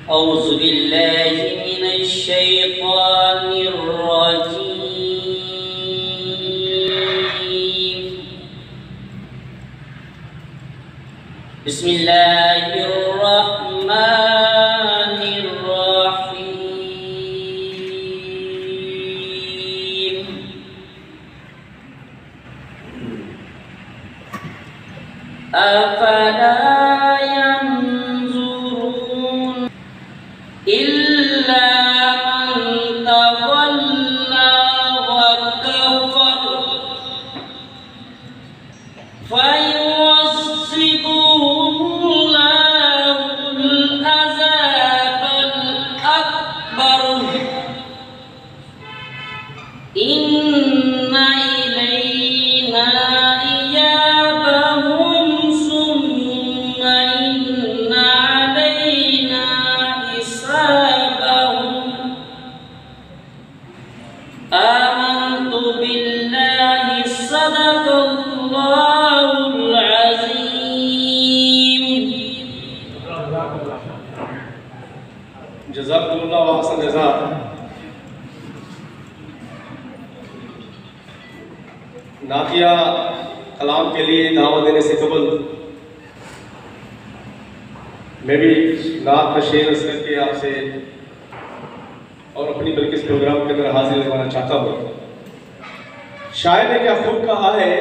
औज़ु बिल्लाहि मिनश शैतानिर रजीम। बिस्मिल्लाहिर रहमानिर रहीम। अफला इल्ला मन तवल्ला व कफर फयुअज़्ज़िबुहुल्लाहुल अज़ाबल अकबर इन्ना इलैना इयाबहुम सुम्मा इन्ना अलैना आमन्तु बिल्लाहि सदक़ल्लाहुल अज़ीम। जज़ाकुमुल्लाह व अहसन जज़ा। नातिया कलाम के लिए दावत देने से कबल मैं भी नात का शेर अर्ज़ करके आपसे और अपनी बल्कि इस प्रोग्राम के अंदर हाजिर करवाना चाहता हूँ। शायर ने क्या खूब कहा है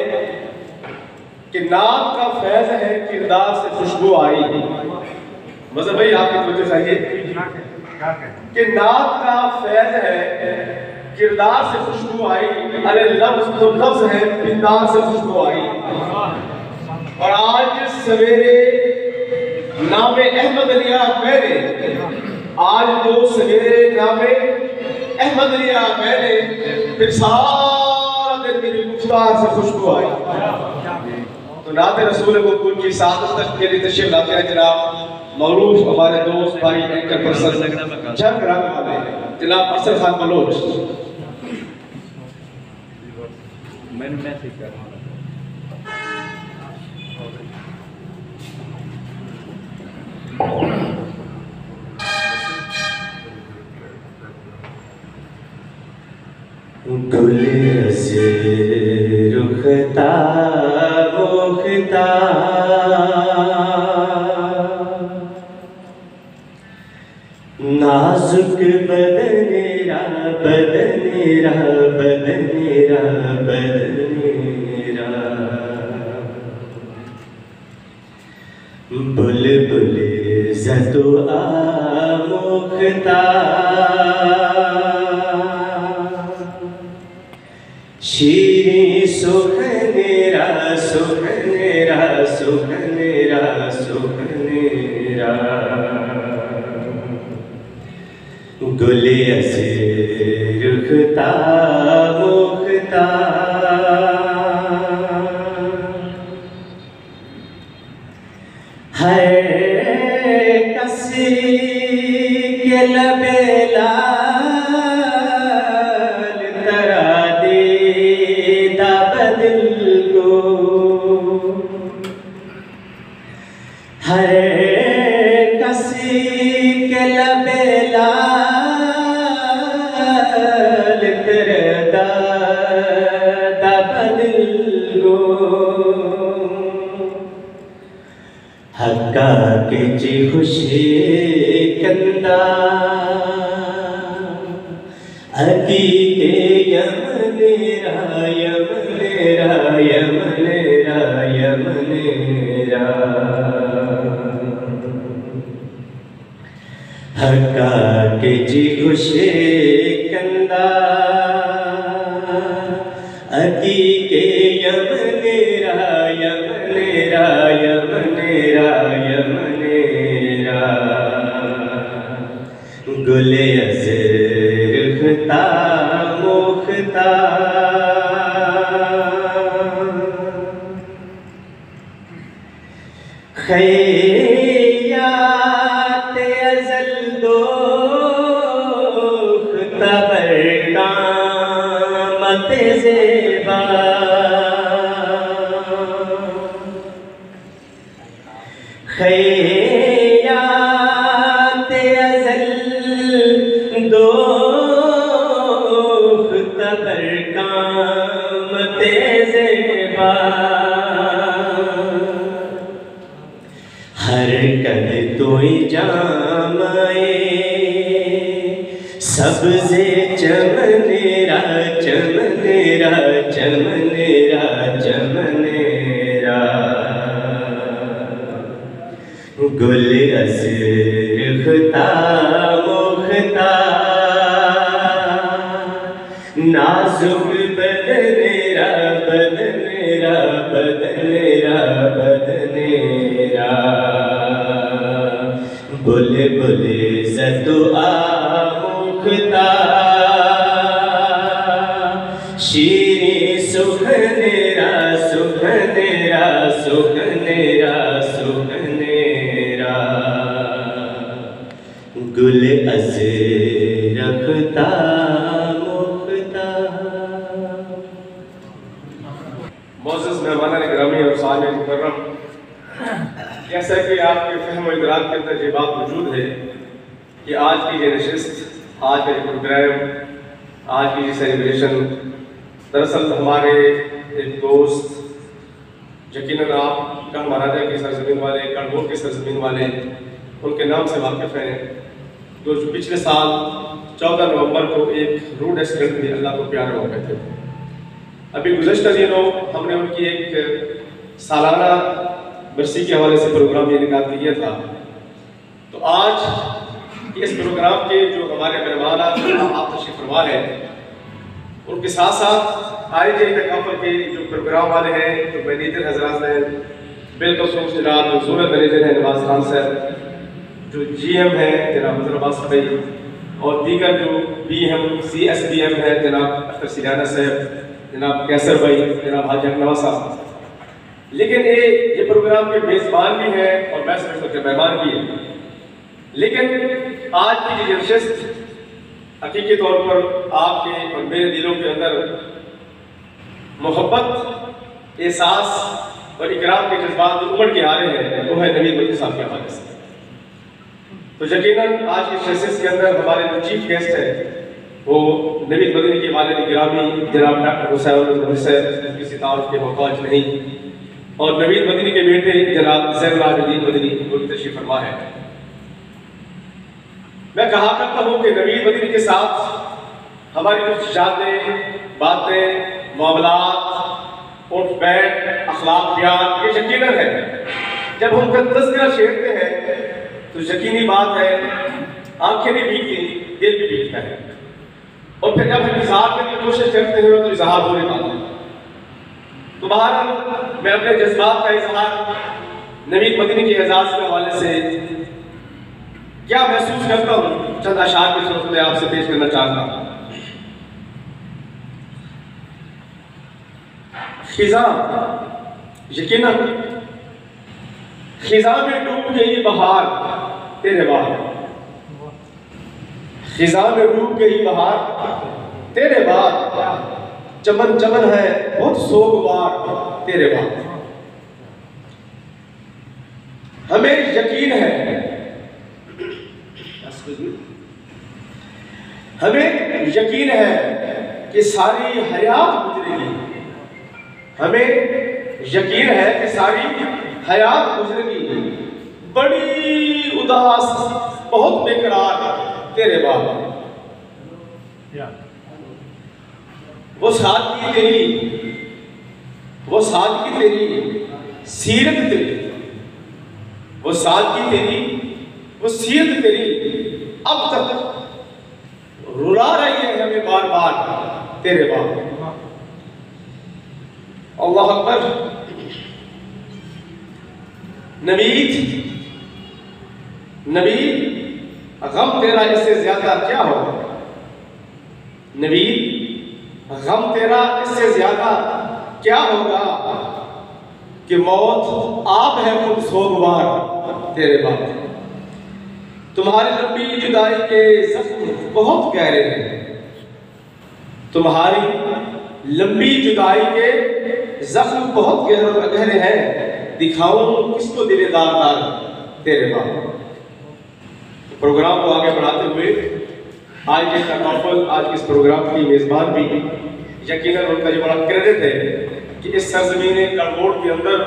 कि नात का फैज़ है किरदार से खुशबू आई। मज़हब भाई आपकी तवज्जो चाहिए कि नात का फैज़ है किरदार से खुशबू आई। अरे लफ्ज़ तो लफ्ज़ है किरदार से खुशबू आई। और आज सवेरे नामे अहमद लिया मैंने, आज तो सवेरे नामे अहमद लिया मैंने, फिर सारा दिन मेरी गुफ्तार से खुशबू आई। तो नाते रसूल मक़बूल की सादत तक के लिए तशरीफ़ लाते हैं जनाब मौलूद हमारे दोस्त भाई एंकर पर्सन जंग रंग वाले जनाब अरसल खान बलोच। मैंने मैसेज कर गुल से रुखता मुखता नाजुक बदनेरा बदनेरा बदनेरा बदनेरा बुलबुल ज़तो आमुखता शीरी सुखनेरा सुखनेरा सुखनेरा सुखनेरा गुले से रुखता मुखता है कसरी के लबेला हर कसी के लबेला दा बदल गो हक्का के जी खुशी कंदा अकी के यमनेरा यमनेरा यमनेरा यमनेरा हक्का के जी खुशे कंदा अकी के यमनेरा यमनेरा यमनेरा यमनेरा गुले रुखता मुखता खैयात अज़ल दो खबर कामत ज़ेबा खैयात अज़ल दोख्त बर कामते ज़ेबा हर कद तोई जामाए सबसे चमनेरा चमनेरा चमनेरा चमनेरा गुल अज़रख़्ता मुख़्ता नाजुक बदनेरा बदनेरा बदनेरा बदनेरा बुले बुले ज़तुआ मुख़्ता शीरी सुखनेरा सुखनेरा सुखनेरा सुखनेरा गुल अज़रख़्ता मुख़्ता। मोअज़्ज़ज़ मेहमानान गिरामी और साहिब मुकर्रम, जैसा कि आपके फहम और इदराक के अंदर ये बात मौजूद है कि आज की ये नशिस्त, आज का ये प्रोग्राम, आज की ये सेलिब्रेशन दरअसल हमारे एक दोस्त, यकीनन आप कण महाराजा की सरजमीन वाले, कणबोल की सरजमीन वाले उनके नाम से वाकिफ़ हैं, जो पिछले साल 14 नवंबर को एक रोड एक्सीडेंट में अल्लाह को प्यारे हो गए थे। अभी गुज़श्ता दिनों हमने उनकी एक सालाना बरसी के हवाले से प्रोग्राम ये निकाल किया था। तो आज इस प्रोग्राम के जो हमारे मेहमान आप तशरीफ़ फरमा हैं, उनके साथ साथ IJ तकाफ़ुल के जो प्रोग्राम वाले हैं, जो मैनेजर हज़रात हैं, बिलखसूस जनाब जो ज़ोनल मैनेजर हैं नवाज़ खान साहब, जो GM हैं जनाब अज़हर अब्बास भाई, और दीगर जो BM CSBM हैं जनाब अख्तर सिराना साहब, जनाब कैसर भाई, जनाब हाजी नवाज साहब। लेकिन ये प्रोग्राम के मेज़बान भी हैं और मैं समझता हूँ मेहमान भी हैं। लेकिन आज की ये नशिस्त हकीकी तौर पर आपके और मेरे दिलों के अंदर मोहब्बत, एहसास और इकराम के जज्बात जो उमड़ के आ रहे हैं, वो है नवीद मदनी साहब के हवाले से। तो यकीनन आज की नशिस्त के अंदर हमारे जो चीफ गेस्ट हैं वो नवीद मदनी के वालिद गिरामी जनाब डॉक्टर हुसैन जिनकी सितारत के मोहताज नहीं, और नवीद मदनी के बेटे जनाब ज़ैनुल आबिदीन मदनी वो भी तशरीफ़ फरमा है। मैं कहा करता हूँ कि नवीद मदनी के साथ हमारी कुछ यादें, बातें, मामलात, उठ बैठ, अखलाक, प्यार ये यकीनन है। जब हम उनका तज़किरा छेड़ते हैं तो यकीनी बात है आंखें भी भीगती, दिल भी भीगता है, और फिर जब हम इज़हार करने की कोशिश करते हैं तो इज़हार हो नहीं पाता। तो बहरहाल मैं अपने जज्बात का इज़हार नवीद मदनी के एजाज़ के हवाले से क्या महसूस करता हूँ चंद अशार की सूरत में आपसे पेश करना चाहता हूँ। खिज़ां, यकीनन खिज़ां में डूब गई बहार तेरे बाद, खिज़ां में डूब गई बहार तेरे बाद, चमन चमन है बहुत सोगवार तेरे बाद। हमें यकीन है, हमें यकीन है कि सारी हयात गुजरेगी, हमें यकीन है कि सारी हयात गुजरेगी, बड़ी उदास बहुत बेकरार तेरे बाद। वो सादगी तेरी, वो सादगी तेरी, सीरत तेरी, वो सादगी तेरी, वो सीरत तेरी अब तक रुला रही है हमें बार बार तेरे बाद। अल्लाह अकबर। नवीद, नवीद गम तेरा इससे ज्यादा क्या होगा, नवीद गम तेरा इससे ज्यादा क्या होगा कि मौत आप है खुद सोगवार तेरे बाद। तुम्हारी लंबी जुदाई के जख्म बहुत गहरे हैं, तुम्हारी लंबी जुदाई के जख्म बहुत गहरे हैं, दिखाऊं किसको दिलेदार तेरे बाद। प्रोग्राम को आगे बढ़ाते हुए आज के तकाफुल आज के इस प्रोग्राम की मेज़बान भी यकीनन उनका जो बड़ा क्रेडिट है कि इस सरजमीन करबोड़ के अंदर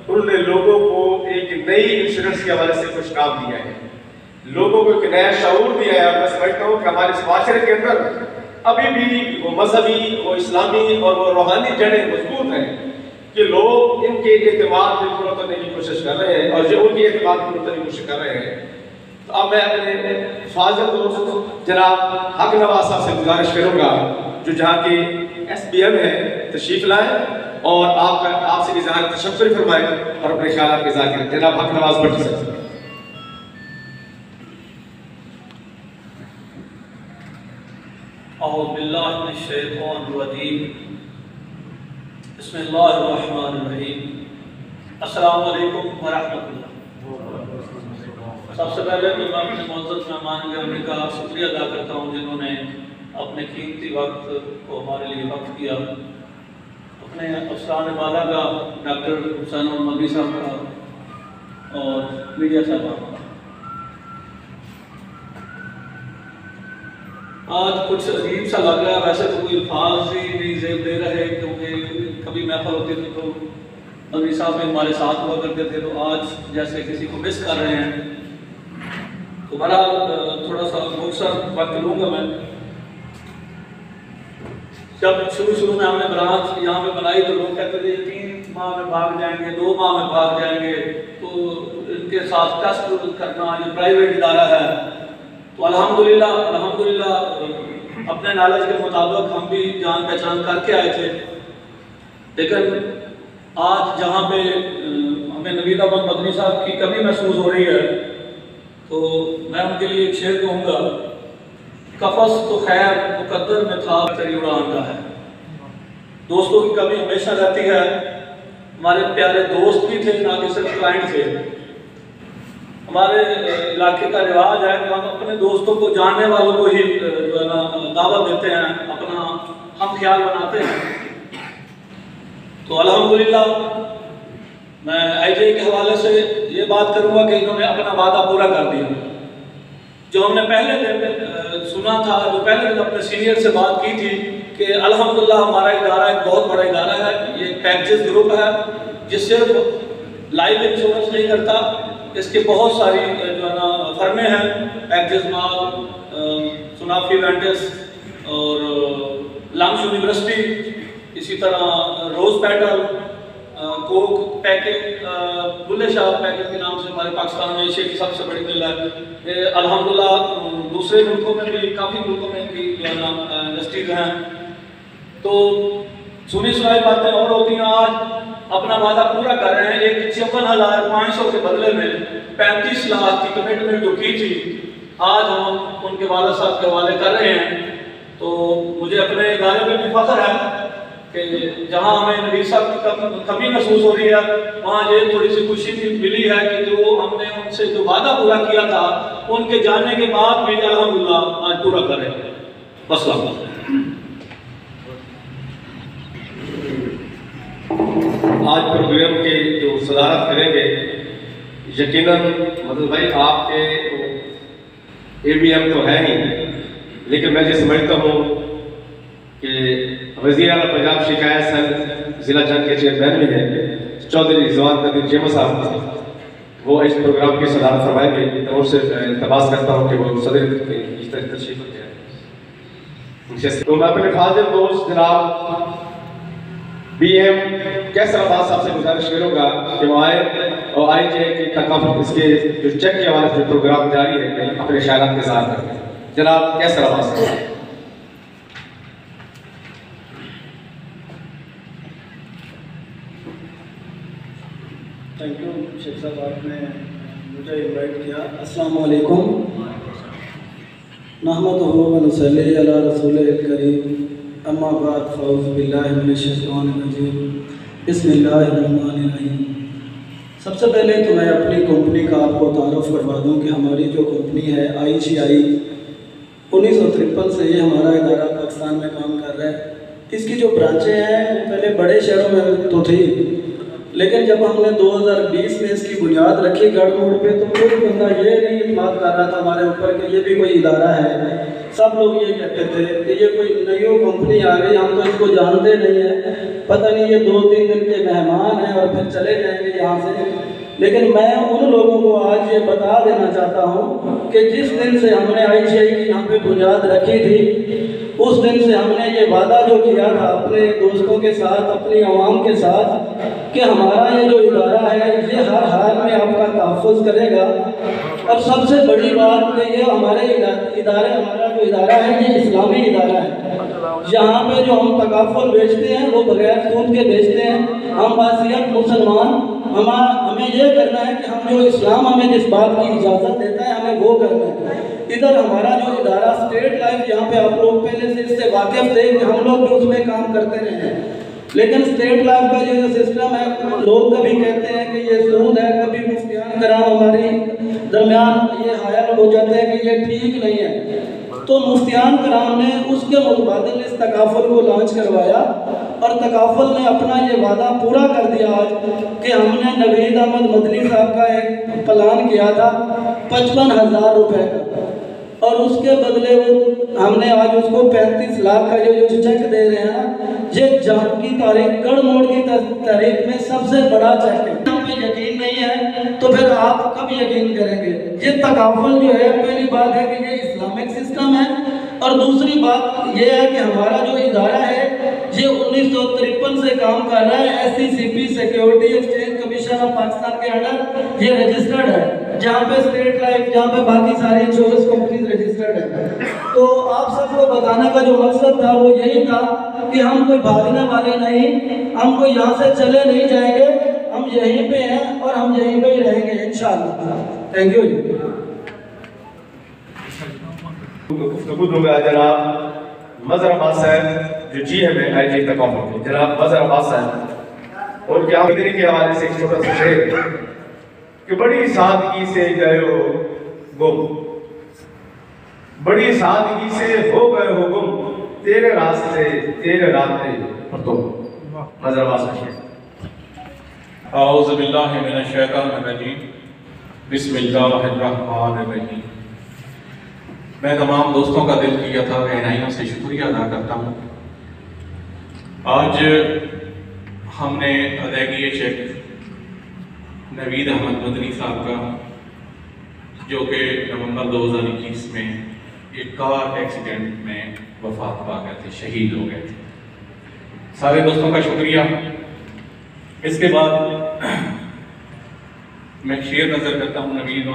उन्होंने लोगों को एक नई इंश्योरेंस के हवाले से कुछ काम दिया है, लोगों को एक नया शऊर दिया है। मैं समझता हूँ कि हमारे इस माशरे के अंदर अभी भी वो मजहबी, वो इस्लामी और वो रूहानी जड़ें मजबूत हैं कि लोग इनके एतमाद में पूरा करने की कोशिश कर रहे हैं और जो उनके एतमाद में पूरा करने की कोशिश कर रहे हैं। तो अब मैं अपने फाजिल दोस्त जनाब हक नवाज साहब से गुजारिश करूँगा जो जहाँ के SBM है तशरीफ लाएँ और आपसे इज़हार तशक्कुर फरमाएं और अपने ख्यालात के इज़हार करें। जनाब हक नवाज भट्टी साहब। औज़ु बिल्लाहि मिनश शैतानिर रजीम। बिस्मिल्लाहिर्रहमानिर्रहीम। अस्सलामु अलैकुम व रहमतुल्लाह। सबसे पहले तो मैं अपने मुअज़्ज़ज़ मेहमान गिरामी का शुक्रिया अदा करता हूँ जिन्होंने अपने कीमती वक्त को हमारे लिए वक्त किया। अपने अफसरान वाला का, डॉक्टर हुसैन मदनी साहब का और मीडिया साहब का। आज कुछ अजीब सा लग रहा है, वैसे तो कोई अल्फाज ही नहीं जेब दे रहे क्योंकि कभी महफिल होती थी तो मदनी साहब में हमारे साथ हुआ करते थे, तो आज जैसे किसी को मिस कर रहे हैं। तो बड़ा थोड़ा सा मुख्तसर वक्त लूँगा मैं। जब शुरू में हमने ब्रांच यहाँ पे बनाई तो लोग कहते थे 3 माह में भाग जाएंगे, 2 माह में भाग जाएंगे, तो इनके साथ टेस्ट करना, ये प्राइवेट इदारा है। तो अल्हम्दुलिल्लाह अपने नॉलेज के मुताबिक हम भी जान पहचान करके आए थे, लेकिन आज जहाँ पे हमें नवीद अहमद मदनी साहब की कमी महसूस हो रही है तो मैं उनके लिए एक शेर कहूँगा, कफस तो खैर मुकद्दर में था तेरी उड़ान का है। दोस्तों की कमी हमेशा रहती है। हमारे प्यारे दोस्त भी थे, ना कि सिर्फ क्लाइंट थे। हमारे इलाके का रिवाज है कि हम अपने दोस्तों को, जानने वालों को ही जो है ना दावत देते हैं, अपना हम ख्याल बनाते हैं। तो अल्हम्दुलिल्लाह मैं IJ के हवाले से ये बात करूँगा कि इन्होंने अपना वादा पूरा कर दिया। जो हमने पहले दिन सुना था, जो पहले दिन अपने सीनियर से बात की थी कि अल्हम्दुलिल्लाह हमारा इदारा एक बहुत बड़ा इदारा है, ये पैकेज ग्रुप है जिस सिर्फ लाइफ इंश्योरेंस नहीं करता, इसके बहुत सारी जो है ना फर्में हैं, पैकेज माल, सुनाफी वेंटस और लम्स यूनिवर्सिटी, इसी तरह rose petal, coke packet, Bulleh Shah packet के नाम से हमारे पाकिस्तान में एशिया की सबसे बड़ी मिल है। अल्हम्दुलिल्लाह दूसरे मुल्कों में भी, काफ़ी मुल्कों में भी जो है ना इंडस्ट्रीज हैं। तो सुनी सुनाई बातें और होती हैं। आज अपना वादा पूरा कर रहे हैं। एक 54,500 के बदले में 35 लाख की कमिटमेंट जो की थी, आज हम उनके वाला साहब के हवाले कर रहे हैं। तो मुझे अपने इदारे में भी फख्र है कि जहाँ हमें नबी साहब की कमी महसूस हो रही है, वहाँ ये थोड़ी सी खुशी भी मिली है कि जो हमने उनसे जो वादा पूरा किया था, उनके जाने के बाद भी अल्हम्दुलिल्लाह आज पूरा कर रहे हैं। अस्सलाम वालेकुम। आज प्रोग्राम के जो सदारत करेंगे यकीनन मतलब भाई आपके ABM तो है ही, लेकिन मैं ये समझता हूँ कि वज़ीर आला पंजाब शिकायत संघ जिला जंग के चेयरमैन भी हैं चौधरी रिजवान कदीर चेमा साहब, वो इस प्रोग्राम की सदारत फरमाएंगे। तो उनसे इल्तमास करता हूँ कि वो सदर की तशरीफ रखें। तो मैं अपने फाजिल दोस्त जनाब BM कैसराबाद साहब से गुजारिश करूँगा कि वो आए और IJ की तकाफुल इसके जो चेक के हवाले से प्रोग्राम जारी है अपने ख्यालात के साथ करें। जनाब कैसराबाद साहब। थैंक यू शेख साहब, आपने मुझे इनवाइट किया। अस्सलाम वालेकुम। नहमदुहु व नसल्ली अला रसूलिल करीम, अम्मा बाद, फ़अऊज़ु बिल्लाहि मिनश शैतानिर रजीम, बिस्मिल्लाहिर्रहमानिर्रहीम। सबसे पहले तो मैं अपनी कंपनी का आपको तारुफ करवा दूं कि हमारी जो कंपनी है IGI 1953 से ये हमारा इदारा पाकिस्तान में काम कर रहा है। इसकी जो ब्रांचें हैं वो पहले बड़े शहरों में तो थी, लेकिन जब हमने 2020 में इसकी बुनियाद रखी गढ़ मोड़ पे, तो कोई बंदा ये नहीं बात कर रहा था हमारे ऊपर कि ये भी कोई इदारा है। सब लोग ये कहते थे कि ये कोई नई कंपनी आ गई, हम तो इसको जानते नहीं है, पता नहीं ये 2-3 दिन के मेहमान हैं और फिर चले जाएंगे यहाँ से। लेकिन मैं उन लोगों को आज ये बता देना चाहता हूँ कि जिस दिन से हमने IGI की यहाँ पे बुनियाद रखी थी, उस दिन से हमने ये वादा जो किया था अपने दोस्तों के साथ, अपनी आवाम के साथ, कि हमारा ये जो इदारा है ये हर हाल में आपका तहफ़्फ़ुज़ करेगा। और सबसे बड़ी बात कि ये हमारा जो इदारा है ये इस्लामी इदारा है। यहाँ पे जो हम तकाफुल बेचते हैं वो बगैर सूद के बेचते हैं। हम बासियत मुसलमान, हमें ये करना है कि हम जो इस्लाम हमें जिस बात की इजाज़त देता है हमें वो करना है। इधर हमारा जो इदारा स्टेट लाइफ, यहाँ पे आप लोग पहले से इससे वाकिफ़ थे कि हम लोग भी उसमें काम करते रहे हैं, लेकिन स्टेट लाइफ का जो सिस्टम है, लोग कभी कहते हैं कि ये सूद है, कभी मुफ्तियान कराम हमारी दरमियान ये हायल हो जाते हैं कि ये ठीक नहीं है। तो मुफ्तियान कराम ने उसके मुतबादिल इस तकाफुल को लॉन्च करवाया और तकाफुल ने अपना ये वादा पूरा कर दिया आज कि हमने नवीद अहमद मदनी साहब का एक प्लान किया था 55,000 रुपये का, और उसके बदले वो हमने आज उसको 35 लाख का जो चेक दे रहे हैं ना, ये जान की तारीख, गढ़ मोड़ की तारीख में सबसे बड़ा चेक है। हमें यकीन नहीं है तो फिर आप कब यकीन करेंगे? ये तकाफुल जो है, पहली बात है कि ये इस्लामिक सिस्टम है, और दूसरी बात ये है कि हमारा जो इदारा है ये 1953 से काम कर रहा है। SCCP security exchange commission of Pakistan के अंडर ये रजिस्टर्ड है, जहाँ पे स्टेट लाइफ, जहाँ पे बाकी सारी इंश्योरेंस कंपनीज रजिस्टर्ड है। तो आप सबको बताने का जो मकसद था वो यही था कि हम कोई भागने वाले नहीं, हम कोई यहाँ से चले नहीं जाएंगे, हम यहीं पे हैं और हम यहीं पे ही रहेंगे इंशाअल्लाह। थैंक यू जी। गुफ्तगू दूंगा जनाब मज़हर अब्बास साहब, जो GM है IGI तकाफुल के, जनाब मज़हर अब्बास साहब। और क्या इधर के हवाले से एक छोटा सा शेर कि बड़ी सादगी से गए हो गुम, बड़ी सादगी से हो गए हो गुम, तेरे रास्ते तेरे रास्ते और तुम। मज़हर अब्बास का शेर। औज़ु बिल्लाहि मिनश शैतानिर रजीम, बिस्मिल्लाहिर्रहमानिर्रहीम। मैं तमाम दोस्तों का दिल की अता गहराइयों से शुक्रिया अदा करता हूँ। आज हमने अदायगी चेक नवीद अहमद मदनी साहब का, जो कि नवंबर 2021 में एक कार एक्सीडेंट में वफात पा गए थे, शहीद हो गए थे। सारे दोस्तों का शुक्रिया। इसके बाद मैं शेर नज़र करता हूँ नवीद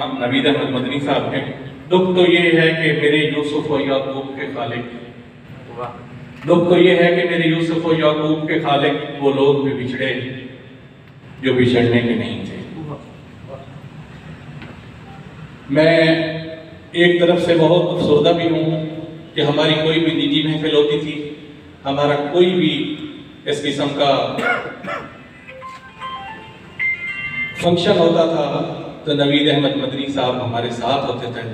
अहमद मदनी साहब के। दुख तो ये है कि मेरे यूसुफ और याकूब के खालिक, दुख तो ये है कि मेरे यूसुफ और याकूब के खालिक वो लोग भी बिछड़े जो बिछड़ने के नहीं थे। मैं एक तरफ से बहुत अफसरदा भी हूँ कि हमारी कोई भी निजी महफिल होती थी, हमारा कोई भी इस किस्म का फंक्शन होता था तो नवीद अहमद मदनी साहब हमारे साथ होते थे।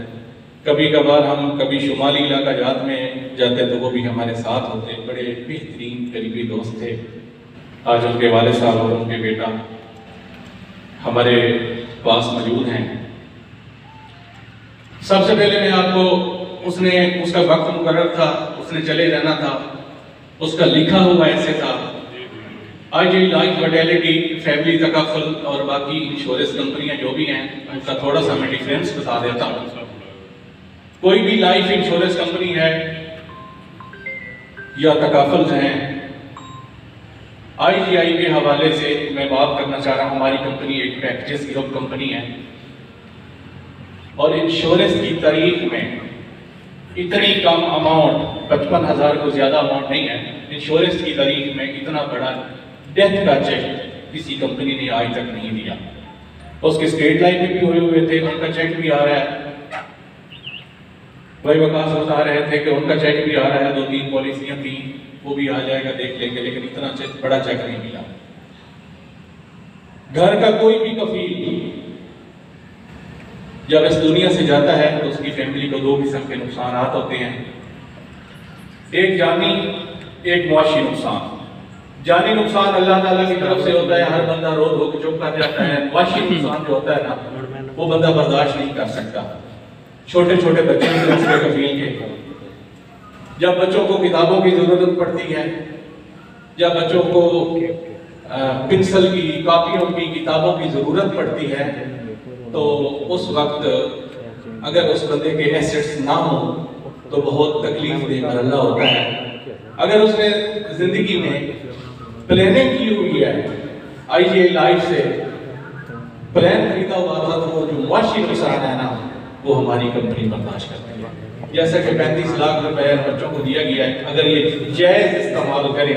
कभी कभार हम कभी शुमाली इलाका जात में जाते तो वो भी हमारे साथ होते। बड़े बेहतरीन करीबी दोस्त थे। आज उनके वाले साहब और उनके बेटा हमारे पास मौजूद हैं। सबसे पहले मैं आपको, उसका वक्त मुकर्रर था, उसने चले जाना था, उसका लिखा हुआ ऐसे था, IGI life fertility family takaful और बाकी इंश्योरेंस कंपनियां जो भी हैं उनका थोड़ा सा मैं डिफरेंस बता देता हूँ। कोई भी लाइफ इंश्योरेंस कंपनी है या तकाफुल हैं, IGI के हवाले से मैं बात करना चाह रहा हूँ। हमारी कंपनी एक पैकेजेस ग्रुप कंपनी है और इंश्योरेंस की तारीख में इतनी कम अमाउंट, 55,000 को ज़्यादा अमाउंट नहीं है, इंश्योरेंस की तारीख में इतना बड़ा डेथ का चेक किसी कंपनी ने आज तक नहीं दिया। उसके स्टेट लाइन में भी हुए हुए थे, उनका चेक भी आ रहा है। भाई वकास बता रहे थे कि उनका चेक भी आ रहा है, 2-3 पॉलिसियां थी, वो भी आ जाएगा, देख लेंगे, लेकिन इतना बड़ा चेक नहीं मिला। घर का कोई भी कफील जब इस दुनिया से जाता है तो उसकी फैमिली को 2 किस्म के नुकसान होते हैं, एक जानी, एक मुआशी नुकसान। जानी नुकसान अल्लाह ताला की तरफ से होता है, हर बंदा रो धो के चुप कर जाता है। वाशी नुकसान जो होता है ना, वो बंदा बर्दाश्त नहीं कर सकता। छोटे छोटे बच्चों के नस्ल कफील के, जब बच्चों को किताबों की जरूरत पड़ती है, जब बच्चों को पेंसिल की, कॉपियों की, किताबों की जरूरत पड़ती है, तो उस वक्त अगर उस बंदे के एसेट्स ना हो तो बहुत तकलीफ दे मरला होता है। अगर उसने जिंदगी में प्लानिंग की हुई है, आईजीआई लाइफ से प्लान खरीदा हुआ था, तो वो जो मुआशी नुकसान है ना, वो हमारी कंपनी बर्दाश्त करती है। जैसा कि 35 लाख रुपए बच्चों को दिया गया है, अगर ये जायज इस्तेमाल करें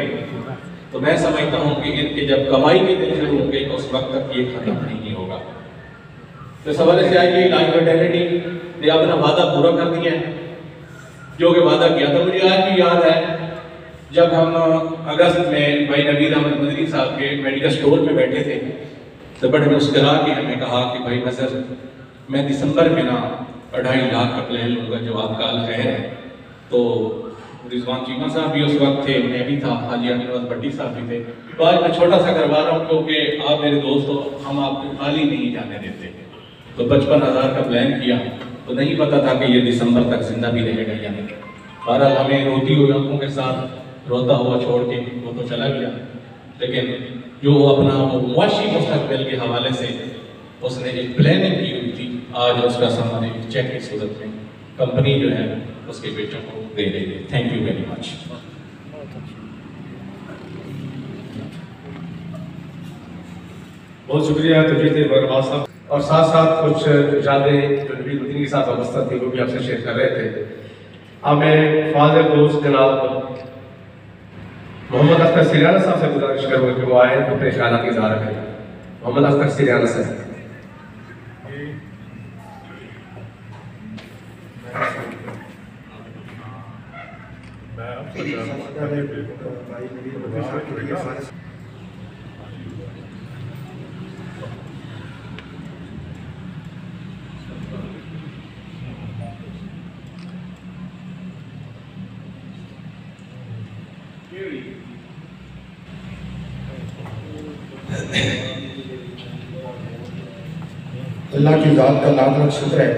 तो मैं समझता हूँ कि इनके जब कमाई के दिन शुरू होंगे तो उस वक्त तक ये खत्म नहीं होगा। तो इस हवाले से आइए लाइफ फर्टिलिटी ने अपना वादा पूरा कर दिया है, जो कि वादा किया था। मुझे आज भी याद है जब हम अगस्त में भाई नवीद अहमद मदनी साहब के मेडिकल स्टोर में बैठे थे, तो बड़े मुस्कुरा के हमें कहा कि भाई नसर, मैं दिसंबर में ना 2.5 लाख का प्लान लूँगा, जो आपका अल खैर है। तो रिजवान चीमा साहब भी उस वक्त थे, मैं भी था, हाजी अमीन भट्टी साहब भी थे। तो आज मैं छोटा सा करवा रहा हूँ क्योंकि आप मेरे दोस्त हो, हम आपको खाली नहीं जाने देते। तो 55,000 का प्लान किया, तो नहीं पता था कि ये दिसंबर तक जिंदा भी रहेगा या नहीं। बहरहाल हमें रोती हुई आंखों के साथ रोता हुआ छोड़ के वो तो चला गया, लेकिन जो अपना वो मुआशी मुस्तकबिल के हवाले से उसने एक प्लानिंग की हुई थी, आज उसका सामान एक चेक की सूरत में कंपनी जो है उसके बेटों को दे रही है। Thank you very much. बहुत शुक्रिया तजवीज़ बरवाज साहब, और साथ साथ कुछ यादें जो नवीद मदनी के साथ वाबस्ता थी वो भी आपसे शेयर कर रहे थे। हमें फाज़िल दोस्त जनाब मोहम्मद अख्तर सिरियाना साहब से गुजारिश करूँगा कि वो आए, अपने ख्याल की इज़हार करें। मोहम्मद अख्तर सिरियाना साहब। अल्लाह की ज़ात का लाख शुक्र है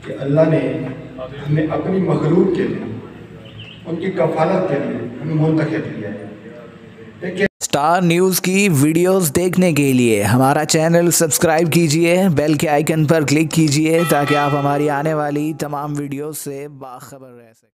कि अल्लाह ने हमें अपनी मखलूक के लिए, उनकी कफालत के लिए हमें मुंतखब किया है। देखिए, स्टार न्यूज़ की वीडियोस देखने के लिए हमारा चैनल सब्सक्राइब कीजिए, बेल के आइकन पर क्लिक कीजिए ताकि आप हमारी आने वाली तमाम वीडियोस से बाखबर रह सकें।